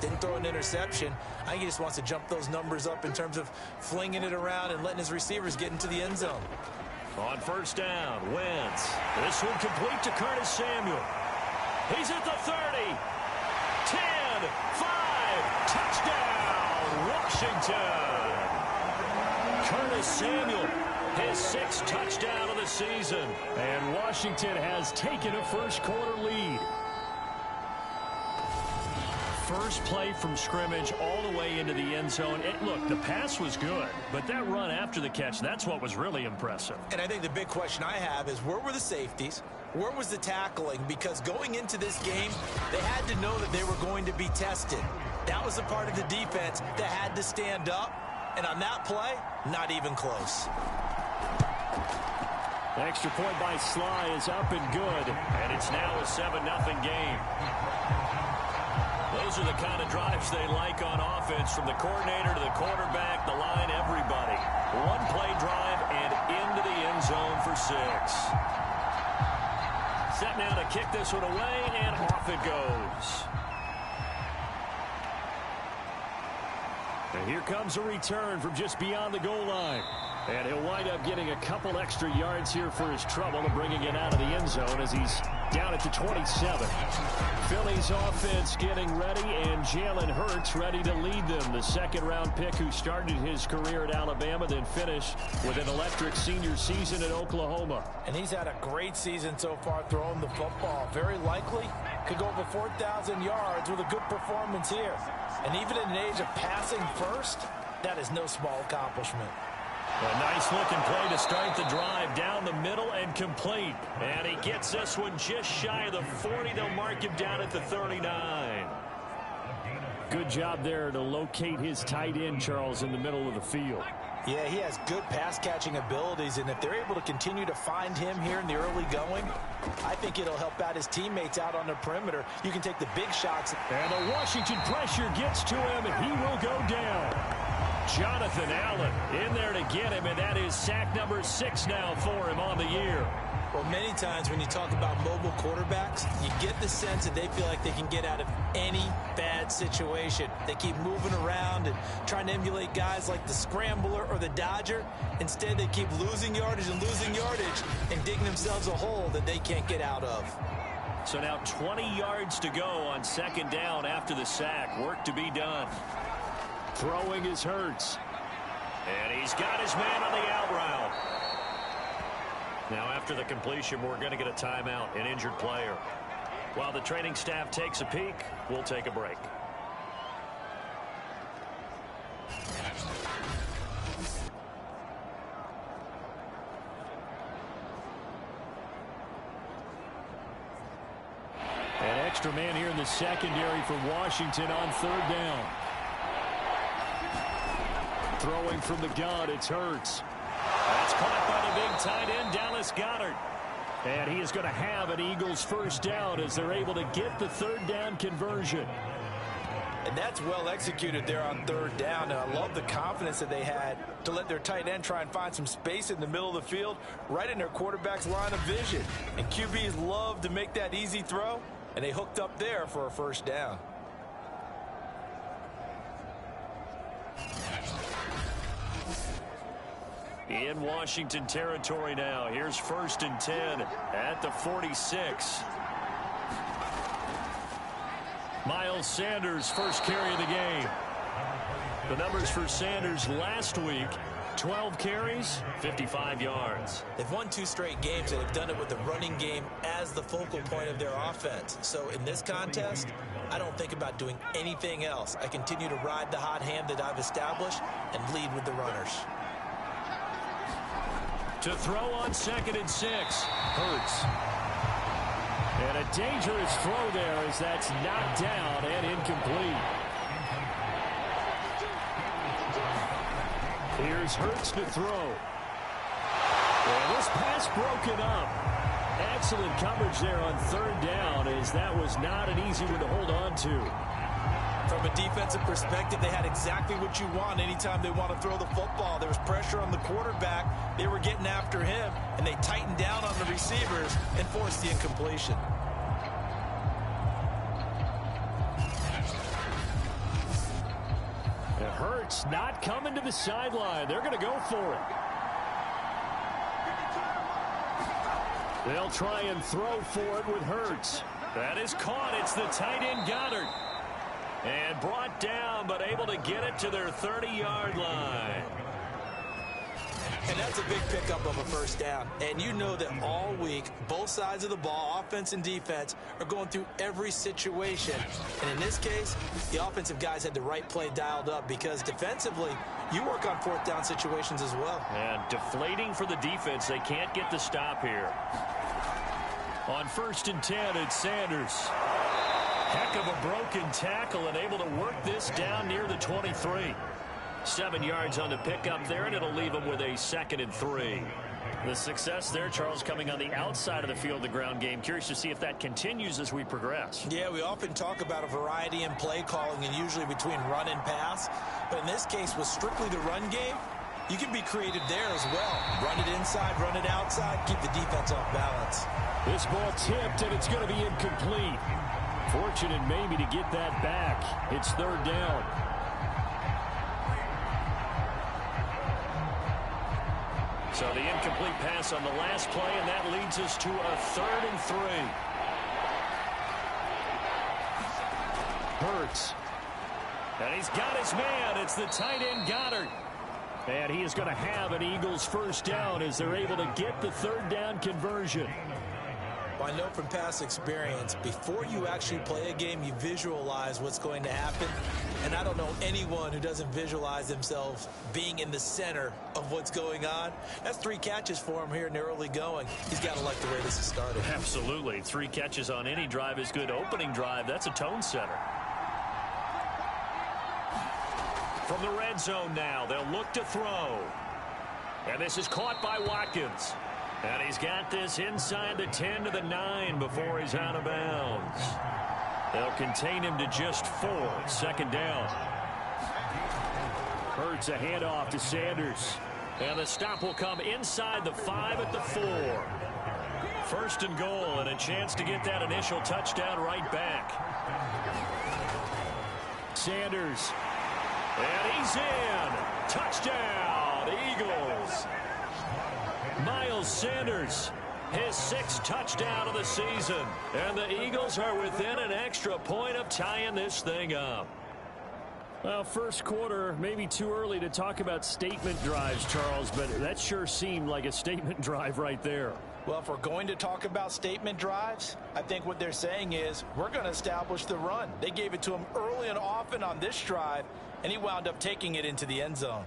Didn't throw an interception. I think he just wants to jump those numbers up in terms of flinging it around and letting his receivers get into the end zone. On first down, Wentz. This one complete to Curtis Samuel. He's at the 30. 10, 5, touchdown, Washington. Curtis Samuel, his 6th touchdown of the season. And Washington has taken a first-quarter lead. First play from scrimmage all the way into the end zone. Look, the pass was good, but that run after the catch, that's what was really impressive. And I think the big question I have is, where were the safeties? Where was the tackling? Because going into this game, they had to know that they were going to be tested. That was a part of the defense that had to stand up. And on that play, not even close. The extra point by Sly is up and good. And it's now a 7-0 game. Those are the kind of drives they like on offense, from the coordinator to the quarterback, the line, everybody. One-play drive and into the end zone for 6. Set now to kick this one away, and off it goes. And here comes a return from just beyond the goal line. And he'll wind up getting a couple extra yards here for his trouble and bringing it out of the end zone as he's down at the 27. Philly's offense getting ready, and Jalen Hurts ready to lead them. The second-round pick who started his career at Alabama, then finished with an electric senior season at Oklahoma. And he's had a great season so far throwing the football. Very likely could go over 4,000 yards with a good performance here. And even in an age of passing first, that is no small accomplishment. A nice-looking play to start the drive down the middle and complete. And he gets this one just shy of the 40. They'll mark him down at the 39. Good job there to locate his tight end, Charles, in the middle of the field. Yeah, he has good pass-catching abilities, and if they're able to continue to find him here in the early going, I think it'll help out his teammates out on the perimeter. You can take the big shots. And the Washington pressure gets to him, and he will go down. Jonathan Allen in there to get him, and that is sack number 6 now for him on the year. Well, many times when you talk about mobile quarterbacks, you get the sense that they feel like they can get out of any bad situation. They keep moving around and trying to emulate guys like the Scrambler or the Dodger. Instead, they keep losing yardage and digging themselves a hole that they can't get out of. So now 20 yards to go on second down after the sack. Work to be done. Throwing is Hurts. And he's got his man on the out route. Now after the completion, we're going to get a timeout, an injured player. While the training staff takes a peek, we'll take a break. An extra man here in the secondary for Washington on third down. Throwing from the gun, it's Hurts. That's caught by the big tight end, Dallas Goedert. And he is going to have an Eagles first down as they're able to get the third down conversion. And that's well executed there on third down. And I love the confidence that they had to let their tight end try and find some space in the middle of the field, right in their quarterback's line of vision. And QBs love to make that easy throw, and they hooked up there for a first down. In Washington territory now. Here's 1st and 10 at the 46. Miles Sanders, first carry of the game. The numbers for Sanders last week, 12 carries, 55 yards. They've won 2 straight games, and they've done it with the running game as the focal point of their offense. So in this contest, I don't think about doing anything else. I continue to ride the hot hand that I've established and lead with the runners. To throw on 2nd and 6. Hurts. And a dangerous throw there as that's knocked down and incomplete. Here's Hurts to throw. And this pass broken up. Excellent coverage there on third down, as that was not an easy one to hold on to. From a defensive perspective, they had exactly what you want anytime they want to throw the football. There was pressure on the quarterback. They were getting after him, and they tightened down on the receivers and forced the incompletion. Hurts not coming to the sideline. They're going to go for it. They'll try and throw for it with Hurts. That is caught. It's the tight end Goddard. And brought down, but able to get it to their 30-yard line. And that's a big pickup of a first down. And you know that all week, both sides of the ball, offense and defense, are going through every situation. And in this case, the offensive guys had the right play dialed up because defensively, you work on fourth down situations as well. And deflating for the defense. They can't get the stop here. On 1st and 10, it's Sanders. Heck of a broken tackle and able to work this down near the 23. 7 yards on the pickup there, and it'll leave him with a 2nd and 3. The success there, Charles, coming on the outside of the field, the ground game. Curious to see if that continues as we progress. Yeah, we often talk about a variety in play calling and usually between run and pass. But in this case, with strictly the run game, you can be creative there as well. Run it inside, run it outside, keep the defense off balance. This ball tipped, and it's going to be incomplete. Fortunate maybe to get that back. It's 3rd down. So the incomplete pass on the last play, and that leads us to a 3rd and 3. Hurts. And he's got his man. It's the tight end Goddard. And he is going to have an Eagles first down as they're able to get the 3rd down conversion. I know from past experience, before you actually play a game, you visualize what's going to happen. And I don't know anyone who doesn't visualize themselves being in the center of what's going on. That's 3 catches for him here in the early going. He's got to like the way this is started. Absolutely. 3 catches on any drive is good. Opening drive, that's a tone setter. From the red zone now, they'll look to throw. And this is caught by Watkins. And he's got this inside the 10 to the 9 before he's out of bounds. They'll contain him to just 4. 2nd down. Hurts a handoff to Sanders. And the stop will come inside the 5 at the 4. 1st and goal, and a chance to get that initial touchdown right back. Sanders. And he's in. Touchdown, Eagles. Miles Sanders, his 6th touchdown of the season. And the Eagles are within an extra point of tying this thing up. Well, first quarter, maybe too early to talk about statement drives, Charles, but that sure seemed like a statement drive right there. Well, if we're going to talk about statement drives, I think what they're saying is we're going to establish the run. They gave it to him early and often on this drive, and he wound up taking it into the end zone.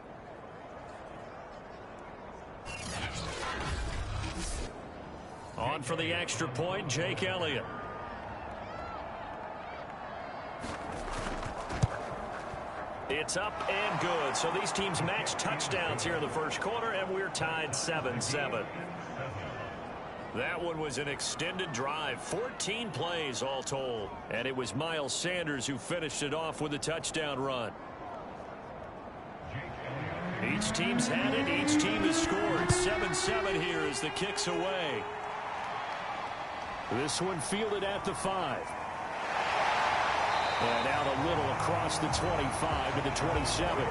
On for the extra point, Jake Elliott. It's up and good. So these teams match touchdowns here in the first quarter, and we're tied 7-7. That one was an extended drive, 14 plays all told. And it was Miles Sanders who finished it off with a touchdown run. Each team's had it. Each team has scored. 7-7 here as the kick's away. This one fielded at the 5. And out a little across the 25 to the 27.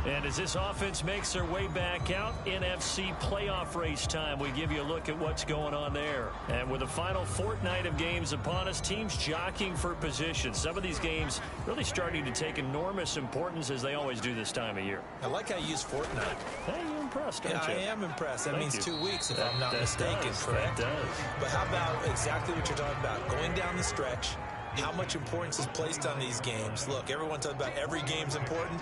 And as this offense makes their way back out, NFC playoff race time, we give you a look at what's going on there. And with the final fortnight of games upon us, teams jockeying for position. Some of these games really starting to take enormous importance as they always do this time of year. I like how you use fortnight. Hey, you're impressed, aren't you? I am impressed. That means 2 weeks, if I'm not that mistaken, does, correct? That does. But how about exactly what you're talking about? Going down the stretch, how much importance is placed on these games. Look, everyone talks about every game's important.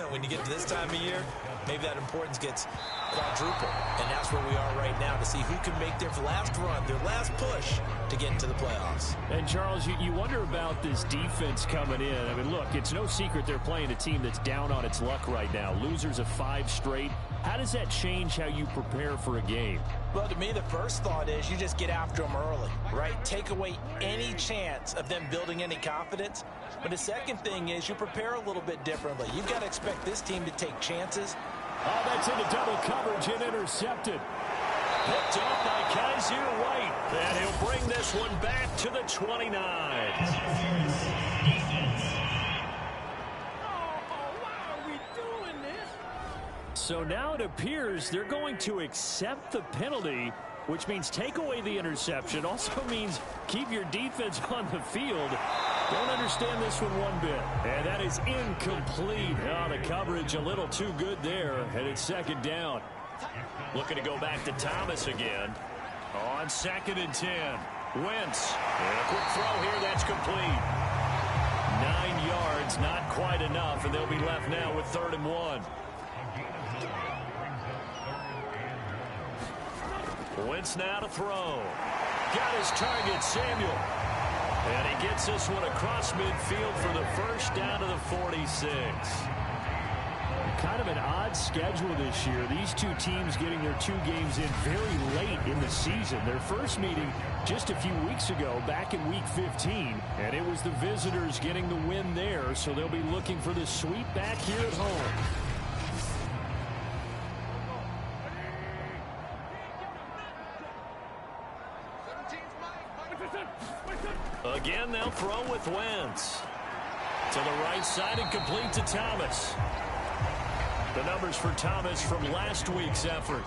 When you get to this time of year, maybe that importance gets quadrupled. And that's where we are right now to see who can make their last run, their last push to get into the playoffs. And, Charles, you wonder about this defense coming in. I mean, look, it's no secret they're playing a team that's down on its luck right now. Losers of 5 straight. How does that change how you prepare for a game? Well, to me, the first thought is you just get after them early, right? Take away any chance of them building any confidence. But the second thing is you prepare a little bit differently. You've got to expect this team to take chances. Oh, that's into double coverage and intercepted. Picked off by Kaiser White. And he'll bring this one back to the 29. So now it appears they're going to accept the penalty, which means take away the interception. Also means keep your defense on the field. Don't understand this one bit. And that is incomplete. Oh, the coverage a little too good there. And it's second down. Looking to go back to Thomas again. On 2nd and 10. Wentz. And a quick throw here. That's complete. 9 yards, not quite enough. And they'll be left now with 3rd and 1. Wentz now to throw. Got his target, Samuel. And he gets this one across midfield for the first down to the 46. Kind of an odd schedule this year. These two teams getting their 2 games in very late in the season. Their first meeting just a few weeks ago, back in Week 15. And it was the visitors getting the win there, so they'll be looking for the sweep back here at home. Again, they'll throw with Wentz. To the right side and complete to Thomas. The numbers for Thomas from last week's effort.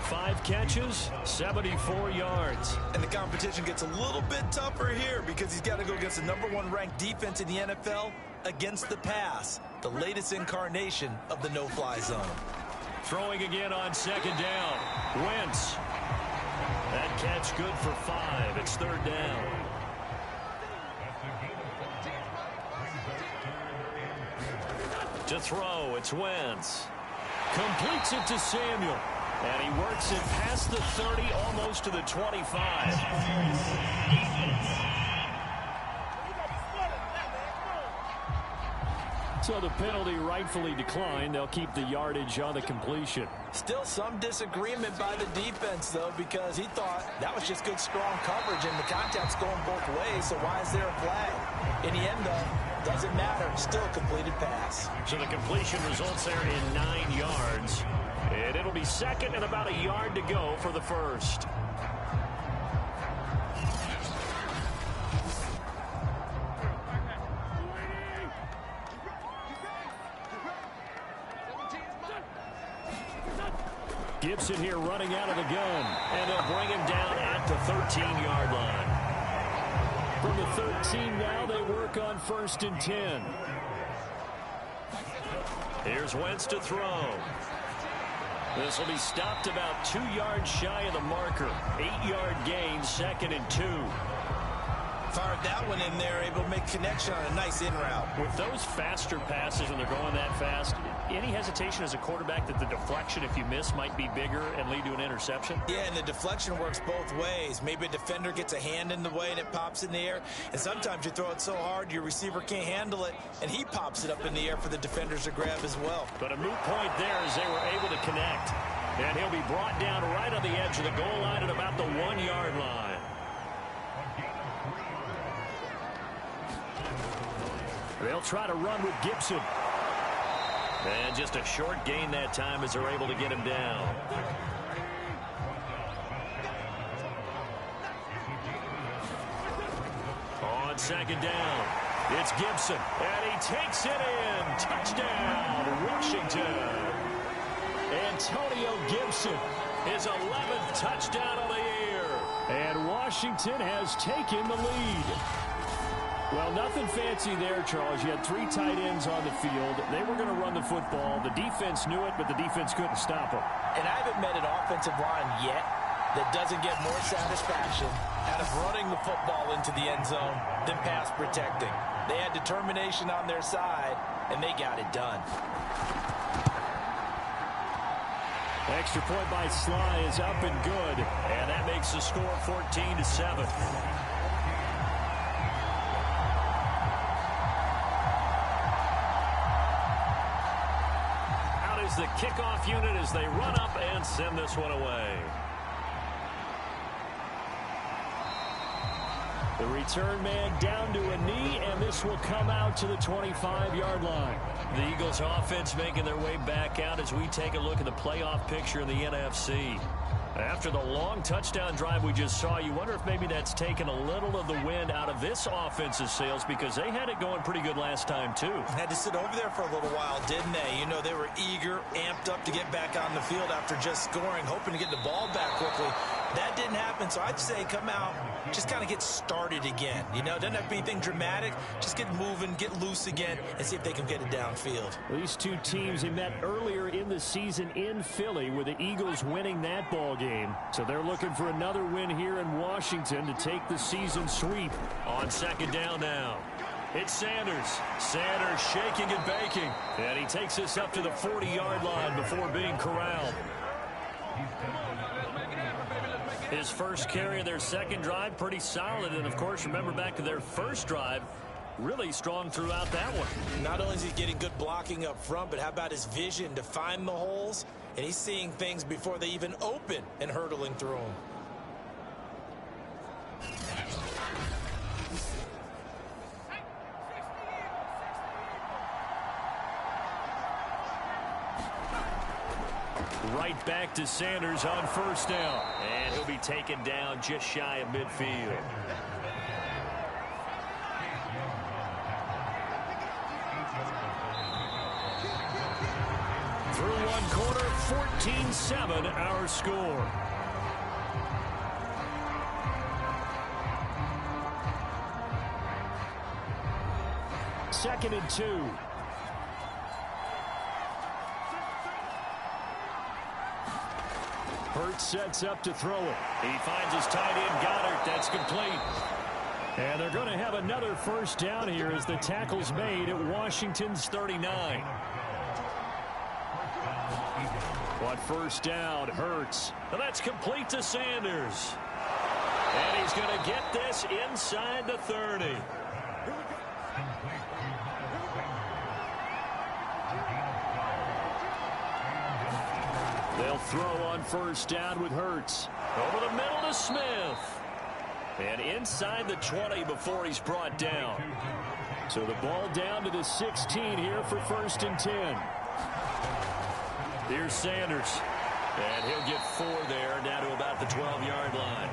5 catches, 74 yards. And the competition gets a little bit tougher here because he's got to go against the #1 ranked defense in the NFL against the pass. The latest incarnation of the no-fly zone. Throwing again on 2nd down. Wentz. That catch good for 5. It's 3rd down. To throw, it's Wentz. Completes it to Samuel. And he works it past the 30, almost to the 25. So the penalty rightfully declined. They'll keep the yardage on the completion. Still some disagreement by the defense, though, because he thought that was just good, strong coverage, and the contact's going both ways, so why is there a flag? In the end, though, doesn't matter. Still a completed pass. So the completion results there in 9 yards. And it'll be 2nd and about a yard to go for the first. Gibson here running out of the gun. And they'll bring him down at the 13-yard line. From the 13 now, they work on 1st and 10. Here's Wentz to throw. This will be stopped about 2 yards shy of the marker. 8-yard gain, 2nd and 2. Fired that one in there, able to make connection on a nice in route. With those faster passes when they're going that fast, any hesitation as a quarterback that the deflection, if you miss, might be bigger and lead to an interception? Yeah, and the deflection works both ways. Maybe a defender gets a hand in the way and it pops in the air. And sometimes you throw it so hard your receiver can't handle it, and he pops it up in the air for the defenders to grab as well. But a moot point there as they were able to connect. And he'll be brought down right on the edge of the goal line at about the 1-yard line. They'll try to run with Gibson. And just a short gain that time as they're able to get him down. On 2nd down, it's Gibson. And he takes it in. Touchdown, Washington. Antonio Gibson, his 11th touchdown of the year. And Washington has taken the lead. Well, nothing fancy there, Charles. You had 3 tight ends on the field. They were going to run the football. The defense knew it, but the defense couldn't stop them. And I haven't met an offensive line yet that doesn't get more satisfaction out of running the football into the end zone than pass protecting. They had determination on their side, and they got it done. Extra point by Sly is up and good, and that makes the score 14-7. The kickoff unit as they run up and send this one away. The return man down to a knee, and this will come out to the 25-yard line. The Eagles offense making their way back out as we take a look at the playoff picture in the NFC. After the long touchdown drive we just saw, you wonder if maybe that's taken a little of the wind out of this offense's sails, because they had it going pretty good last time, too. Had to sit over there for a little while, didn't they? You know, they were eager, amped up to get back on the field after just scoring, hoping to get the ball back quickly. That didn't happen, so I'd say come out, just kind of get started again. You know, doesn't have to be anything dramatic. Just get moving, get loose again, and see if they can get it downfield. These two teams, they met earlier in the season in Philly, with the Eagles winning that ball game. So they're looking for another win here in Washington to take the season sweep. On second down now, it's Sanders. Sanders shaking and baking. And he takes us up to the 40-yard line before being corralled. His first carry of their second drive, pretty solid. And, of course, remember back to their first drive, really strong throughout that one. Not only is he getting good blocking up front, but how about his vision to find the holes? And he's seeing things before they even open and hurtling through them. Right back to Sanders on first down. And he'll be taken down just shy of midfield. Through one quarter, 14-7 our score. Second and 2. Hurts sets up to throw it. He finds his tight end, Goddard. That's complete. And they're going to have another first down here as the tackle's made at Washington's 39. On first down, Hurts. And that's complete to Sanders. And he's going to get this inside the 30. They'll throw on first down with Hurts. Over the middle to Smith. And inside the 20 before he's brought down. So the ball down to the 16 here for first and 10. Here's Sanders. And he'll get 4 there, down to about the 12-yard line.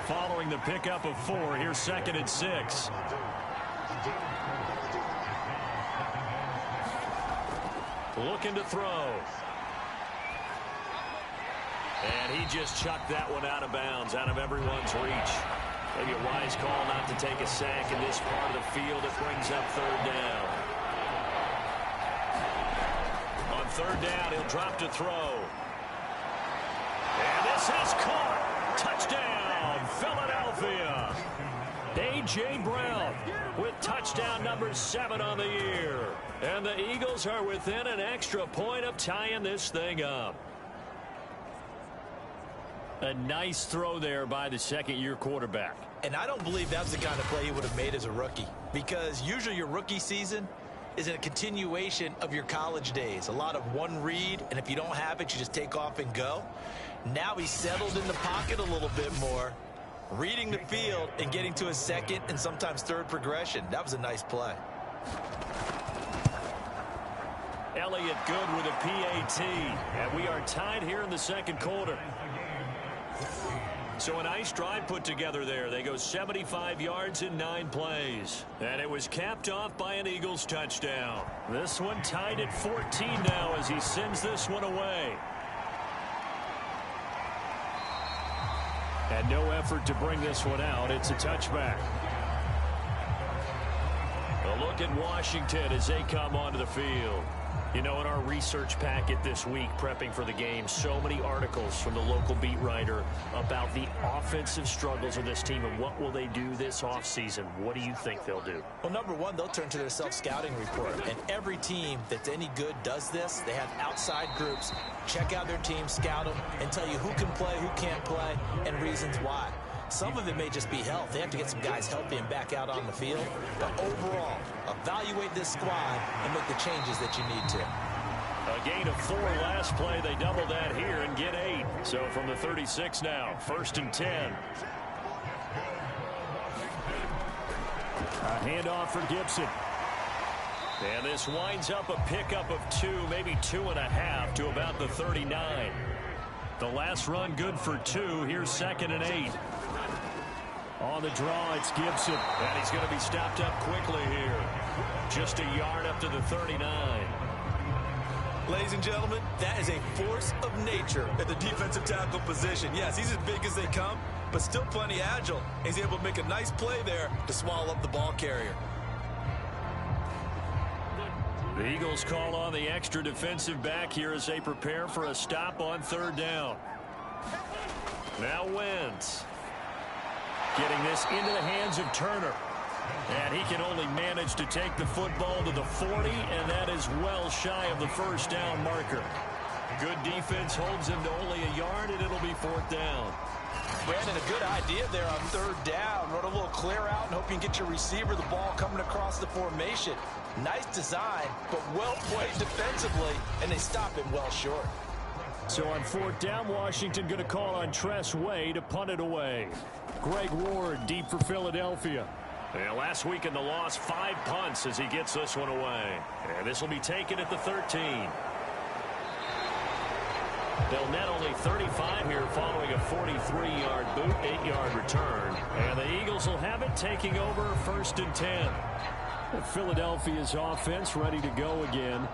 Following the pickup of 4, here's second and 6. Looking to throw. And he just chucked that one out of bounds, out of everyone's reach. Maybe a wise call not to take a sack in this part of the field. It brings up third down. On third down, he'll drop to throw. And this is caught. Touchdown, Philadelphia. A.J. Brown with touchdown number 7 on the year. And the Eagles are within an extra point of tying this thing up. A nice throw there by the second-year quarterback. And I don't believe that's the kind of play he would have made as a rookie, because usually your rookie season is a continuation of your college days. A lot of one read, and if you don't have it, you just take off and go. Now he's settled in the pocket a little bit more, reading the field and getting to a second and sometimes third progression. That was a nice play. Elliott good with a PAT, and we are tied here in the second quarter. So a nice drive put together there. They go 75 yards in 9 plays. And it was capped off by an Eagles touchdown. This one tied at 14 now as he sends this one away. And no effort to bring this one out. It's a touchback. A look at Washington as they come onto the field. You know, in our research packet this week, prepping for the game, so many articles from the local beat writer about the offensive struggles of this team and what will they do this offseason. What do you think they'll do? Well, number one, they'll turn to their self-scouting report. And every team that's any good does this. They have outside groups. Check out their team, scout them, and tell you who can play, who can't play, and reasons why. Some of it may just be health. They have to get some guys healthy and back out on the field. But overall, evaluate this squad and make the changes that you need to. A gain of 4 last play. They double that here and get 8. So from the 36 now, first and 10. A handoff for Gibson. And this winds up a pickup of 2, maybe 2.5 to about the 39. The last run good for 2. Here's 2nd and 8. On the draw, it's Gibson. And he's going to be stopped up quickly here. Just a yard up to the 39. Ladies and gentlemen, that is a force of nature at the defensive tackle position. Yes, he's as big as they come, but still plenty agile. He's able to make a nice play there to swallow up the ball carrier. The Eagles call on the extra defensive back here as they prepare for a stop on 3rd down. Now Wentz. Getting this into the hands of Turner. And he can only manage to take the football to the 40, and that is well shy of the 1st down marker. Good defense holds him to only a yard, and it'll be 4th down. Brandon, a good idea there on 3rd down. Run a little clear out and hope you can get your receiver the ball coming across the formation. Nice design, but well played defensively, and they stop him well short. So on 4th down, Washington going to call on Tress Way to punt it away. Greg Ward deep for Philadelphia. And last week in the loss, 5 punts as he gets this one away. And this will be taken at the 13. They'll net only 35 here following a 43-yard boot, 8-yard return. And the Eagles will have it taking over 1st and 10. Philadelphia's offense ready to go again.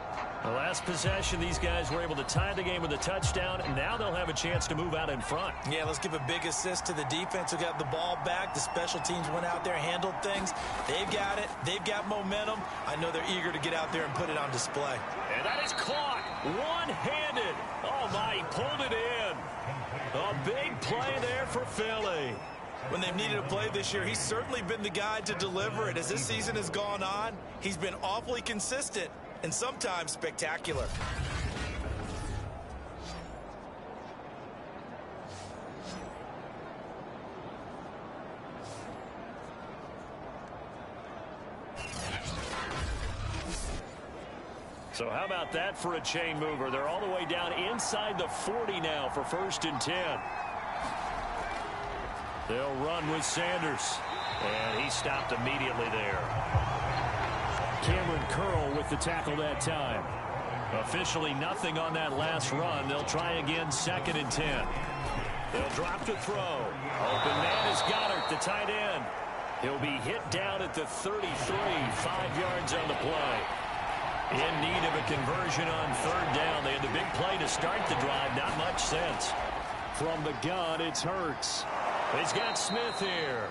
The last possession, these guys were able to tie the game with a touchdown, and now they'll have a chance to move out in front. Yeah, let's give a big assist to the defense who got the ball back. The special teams went out there, handled things. They've got it. They've got momentum. I know they're eager to get out there and put it on display. And that is caught one-handed. Oh, my, he pulled it in. A big play there for Philly. When they've needed a play this year, he's certainly been the guy to deliver it. As this season has gone on, he's been awfully consistent and sometimes spectacular. So how about that for a chain mover? They're all the way down inside the 40 now for 1st and 10. They'll run with Sanders. And he stopped immediately there. Cameron Curl with the tackle that time. Officially nothing on that last run. They'll try again 2nd and 10. They'll drop to throw. Open man is Goddard, the tight end. He'll be hit down at the 33, 5 yards on the play. In need of a conversion on 3rd down. They had the big play to start the drive. Not much sense. From the gun, it's Hurts. He's got Smith here.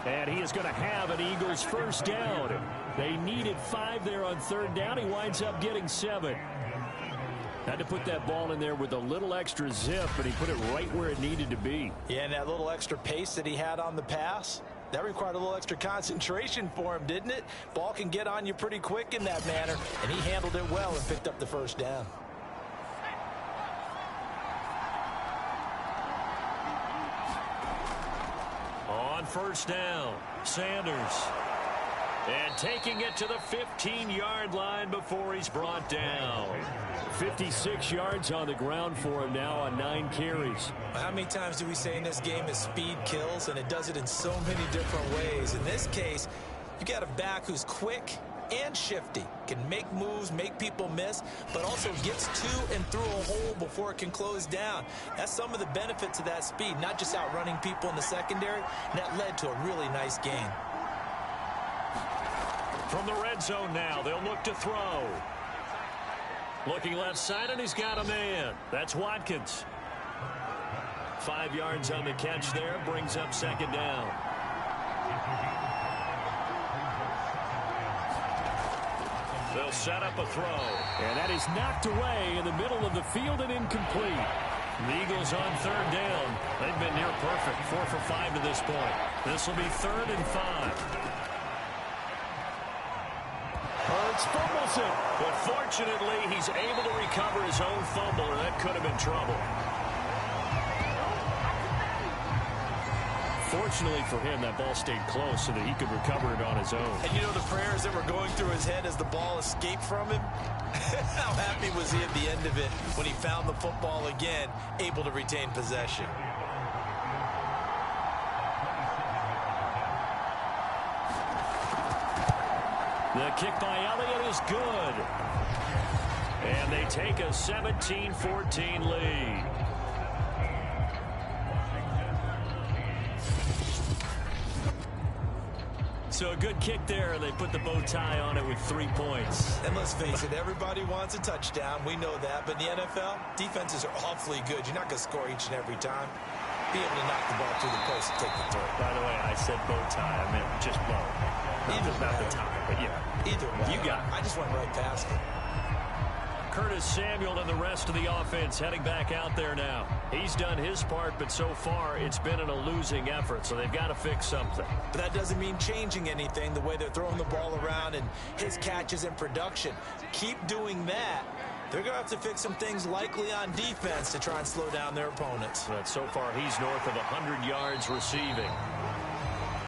And he is going to have an Eagles 1st down. They needed 5 there on 3rd down. He winds up getting 7. Had to put that ball in there with a little extra zip, but he put it right where it needed to be. Yeah, and that little extra pace that he had on the pass, that required a little extra concentration for him, didn't it? Ball can get on you pretty quick in that manner, and he handled it well and picked up the 1st down. On 1st down, Sanders. And taking it to the 15-yard line before he's brought down. 56 yards on the ground for him now on 9 carries. How many times do we say in this game that speed kills, and it does it in so many different ways? In this case, you got a back who's quick and shifty, can make moves, make people miss, but also gets to and through a hole before it can close down. That's some of the benefits of that speed, not just outrunning people in the secondary, and that led to a really nice gain. From the red zone now, they'll look to throw. Looking left side, and he's got a man. That's Watkins. 5 yards on the catch there, brings up 2nd down. They'll set up a throw. And that is knocked away in the middle of the field and incomplete. The Eagles on 3rd down. They've been near perfect, 4 for 5 to this point. This will be 3rd and 5. Hurts fumbles it. But fortunately, he's able to recover his own fumble, and that could have been trouble. Fortunately for him, that ball stayed close so that he could recover it on his own. And you know the prayers that were going through his head as the ball escaped from him? How happy was he at the end of it when he found the football again, able to retain possession? The kick by Elliott is good. And they take a 17-14 lead. So a good kick there, and they put the bow tie on it with 3 points. And let's face it, everybody wants a touchdown. We know that. But in the NFL, defenses are awfully good. You're not going to score each and every time. Be able to knock the ball through the post and take the throw. By the way, I said bow tie. I meant just bow. Not the tie, but yeah. Either way. You got it. I just went right past it. Curtis Samuel and the rest of the offense heading back out there now. He's done his part, but so far it's been in a losing effort, so they've got to fix something. But that doesn't mean changing anything, the way they're throwing the ball around and his catches in production. Keep doing that. They're going to have to fix some things likely on defense to try and slow down their opponents. But so far he's north of 100 yards receiving.